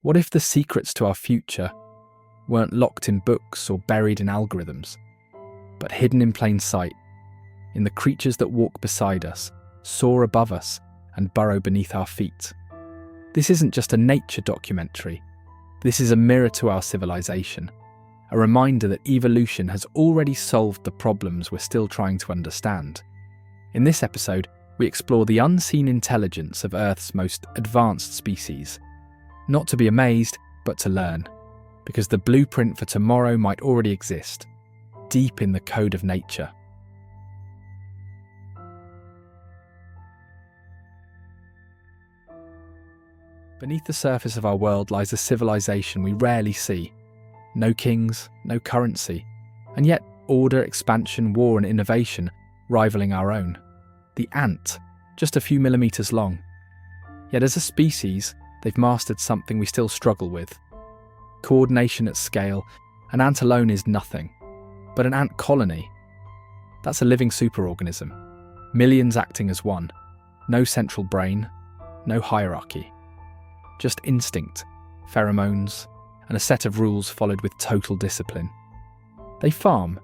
What if the secrets to our future weren't locked in books or buried in algorithms, but hidden in plain sight, in the creatures that walk beside us, soar above us, and burrow beneath our feet? This isn't just a nature documentary. This is a mirror to our civilization, a reminder that evolution has already solved the problems we're still trying to understand. In this episode, we explore the unseen intelligence of Earth's most advanced species. Not to be amazed, but to learn, because the blueprint for tomorrow might already exist, deep in the code of nature. Beneath the surface of our world lies a civilization we rarely see. No kings, no currency, and yet order, expansion, war and innovation rivaling our own. The ant, just a few millimeters long. Yet as a species, they've mastered something we still struggle with. Coordination at scale. An ant alone is nothing. But an ant colony, that's a living superorganism. Millions acting as one. No central brain, no hierarchy. Just instinct, pheromones, and a set of rules followed with total discipline. They farm.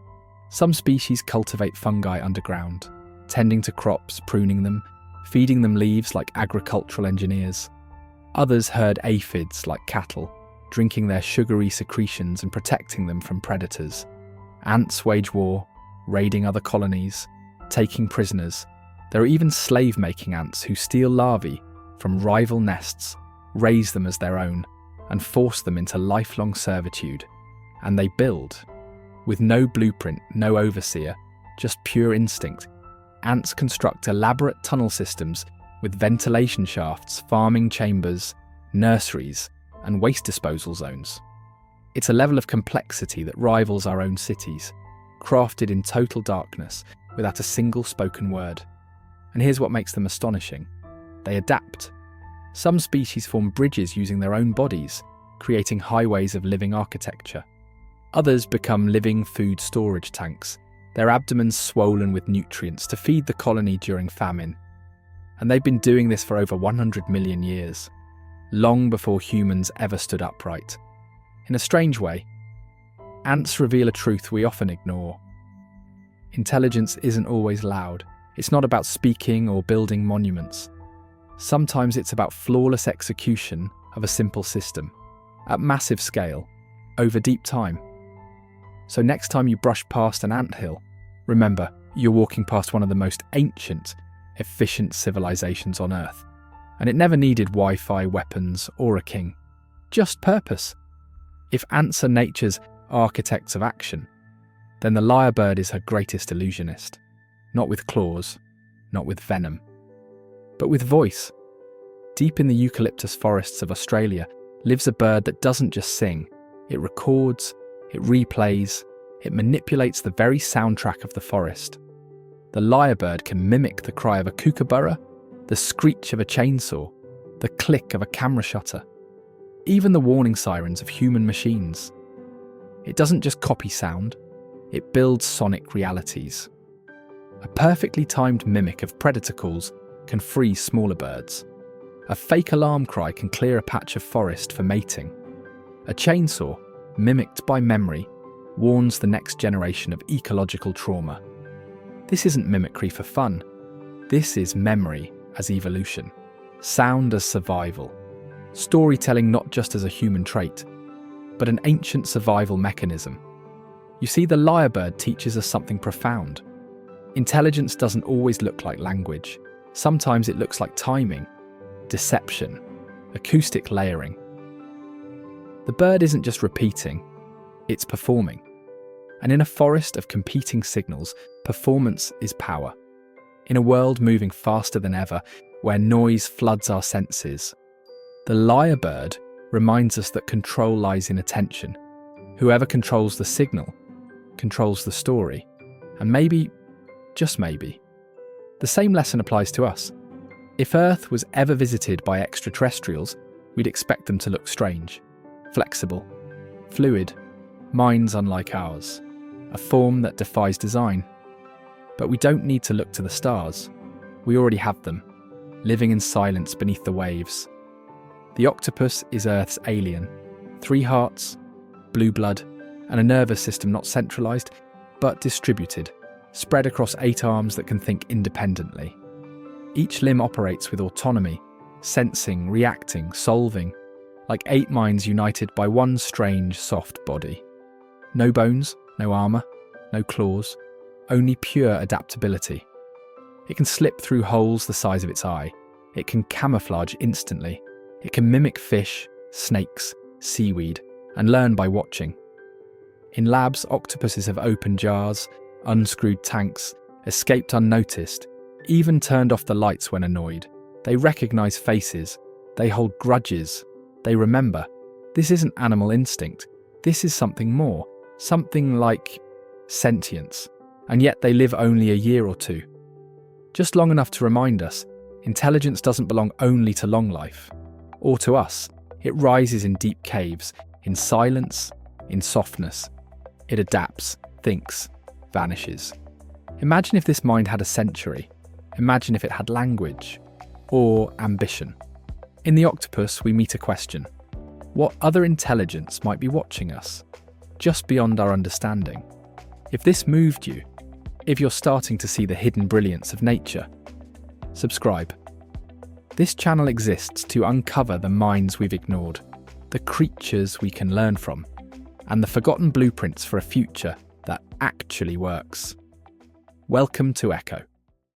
Some species cultivate fungi underground, tending to crops, pruning them, feeding them leaves like agricultural engineers. Others herd aphids like cattle, drinking their sugary secretions and protecting them from predators. Ants wage war, raiding other colonies, taking prisoners. There are even slave-making ants who steal larvae from rival nests, raise them as their own, and force them into lifelong servitude. And they build. With no blueprint, no overseer, just pure instinct. Ants construct elaborate tunnel systems with ventilation shafts, farming chambers, nurseries, and waste disposal zones. It's a level of complexity that rivals our own cities, crafted in total darkness without a single spoken word. And here's what makes them astonishing. They adapt. Some species form bridges using their own bodies, creating highways of living architecture. Others become living food storage tanks, their abdomens swollen with nutrients to feed the colony during famine. And they've been doing this for over 100 million years, long before humans ever stood upright. In a strange way, ants reveal a truth we often ignore. Intelligence isn't always loud. It's not about speaking or building monuments. Sometimes it's about flawless execution of a simple system, at massive scale, over deep time. So next time you brush past an anthill, remember, you're walking past one of the most ancient, efficient civilizations on Earth. And it never needed Wi-Fi, weapons, or a king. Just purpose. If ants are nature's architects of action, then the lyrebird is her greatest illusionist. Not with claws, not with venom, but with voice. Deep in the eucalyptus forests of Australia lives a bird that doesn't just sing. It records, it replays, it manipulates the very soundtrack of the forest. The lyrebird can mimic the cry of a kookaburra, the screech of a chainsaw, the click of a camera shutter, even the warning sirens of human machines. It doesn't just copy sound, it builds sonic realities. A perfectly timed mimic of predator calls can freeze smaller birds. A fake alarm cry can clear a patch of forest for mating. A chainsaw, mimicked by memory, warns the next generation of ecological trauma. This isn't mimicry for fun. This is memory as evolution, sound as survival, storytelling not just as a human trait, but an ancient survival mechanism. You see, the lyrebird teaches us something profound. Intelligence doesn't always look like language. Sometimes it looks like timing, deception, acoustic layering. The bird isn't just repeating, it's performing. And in a forest of competing signals, performance is power. In a world moving faster than ever, where noise floods our senses, the lyrebird reminds us that control lies in attention. Whoever controls the signal controls the story. And maybe, just maybe, the same lesson applies to us. If Earth was ever visited by extraterrestrials, we'd expect them to look strange, flexible, fluid, minds unlike ours, a form that defies design. But we don't need to look to the stars. We already have them, living in silence beneath the waves. The octopus is Earth's alien. 3 hearts, blue blood, and a nervous system not centralised, but distributed, spread across 8 arms that can think independently. Each limb operates with autonomy, sensing, reacting, solving, like 8 minds united by one strange, soft body. No bones, no armour, no claws, only pure adaptability. It can slip through holes the size of its eye. It can camouflage instantly. It can mimic fish, snakes, seaweed, and learn by watching. In labs, octopuses have opened jars, unscrewed tanks, escaped unnoticed, even turned off the lights when annoyed. They recognise faces. They hold grudges. They remember. This isn't animal instinct. This is something more. Something like sentience. And yet they live only a year or 2. Just long enough to remind us, intelligence doesn't belong only to long life. Or to us. It rises in deep caves, in silence, in softness. It adapts, thinks, vanishes. Imagine if this mind had a century. Imagine if it had language. Or ambition. In the octopus, we meet a question. What other intelligence might be watching us? Just beyond our understanding. If this moved you, if you're starting to see the hidden brilliance of nature, subscribe. This channel exists to uncover the minds we've ignored, the creatures we can learn from, and the forgotten blueprints for a future that actually works. Welcome to Echo.